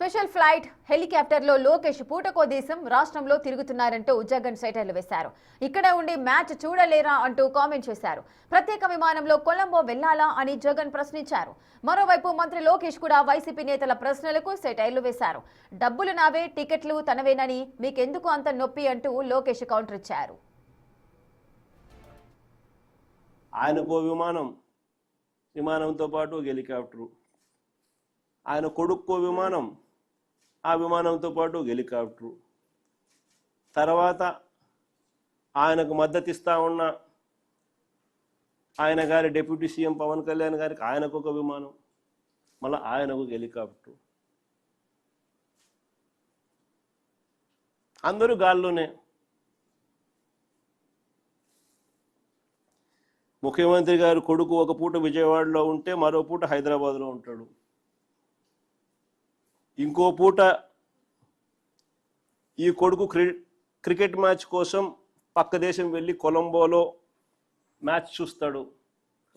Special flight హెలికాప్టర్లో లోకేష్ పూటకో దేశం రాష్ట్రంలో తిరుగుతున్నారంటూ జగన్ సెటైర్లు వేశారు. ఇక్కడే ఉండి మ్యాచ్ చూడలేరా అంటూ కామెంట్ చేశారు. ప్రత్యేక విమానంలో కొలంబో వెళ్లాలా అని జగన్ ప్రశ్నించారు. మరోవైపు మంత్రి లోకేష్ కూడా వైసీపీ నేతల ప్రశ్నలకు సెటైర్లు వేశారు. డబ్బులు నావే, టికెట్లు తనవేనని మీకెందుకు అంత నొప్పి అంటూ లోకేష్ కౌంటర్ ఇచ్చారు. ఆయనకో విమానంతో పాటు హెలికాప్టరు, ఆయన కొడుక్కో విమానం, ఆ విమానంతో పాటు హెలికాప్టరు, తర్వాత ఆయనకు మద్దతు ఇస్తా ఉన్న ఆయన గారి డిప్యూటీ సీఎం పవన్ కళ్యాణ్ గారికి ఆయనకు ఒక విమానం, మళ్ళీ ఆయనకు హెలికాప్టరు, అందరూ గాల్లోనే. ముఖ్యమంత్రి గారు కొడుకు ఒక పూట విజయవాడలో ఉంటే మరో పూట హైదరాబాద్లో ఉంటాడు. ఇంకో పూట ఈ కొడుకు క్రికెట్ మ్యాచ్ కోసం పక్క దేశం వెళ్ళి కొలంబోలో మ్యాచ్ చూస్తాడు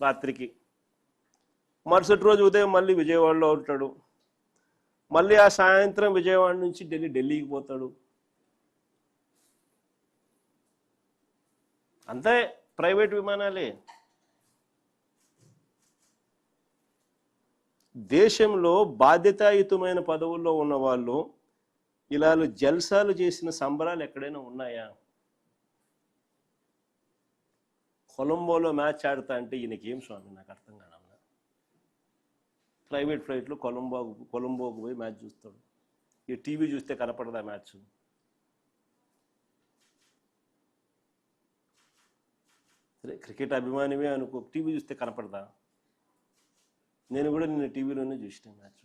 రాత్రికి. మరుసటి రోజు ఉదయం మళ్ళీ విజయవాడలో ఉంటాడు. మళ్ళీ ఆ సాయంత్రం విజయవాడ నుంచి ఢిల్లీకి పోతాడు. అంతే, ప్రైవేట్ విమానాలే. దేశంలో బాధ్యతాయుతమైన పదవుల్లో ఉన్న వాళ్ళు ఇలా జల్సాలు చేసిన సంబరాలు ఎక్కడైనా ఉన్నాయా? కొలంబోలో మ్యాచ్ ఆడతా అంటే ఈయనకేం స్వామి, నాకు అర్థం కాదు. ప్రైవేట్ ఫ్లైట్లో కొలంబోకు పోయి మ్యాచ్ చూస్తాడు. ఈ టీవీ చూస్తే కనపడదా మ్యాచ్? సరే, క్రికెట్ అభిమానివే అనుకో, టీవీ చూస్తే కనపడదా? నేను కూడా నిన్న టీవీలోనే చూసిన మ్యాచ్.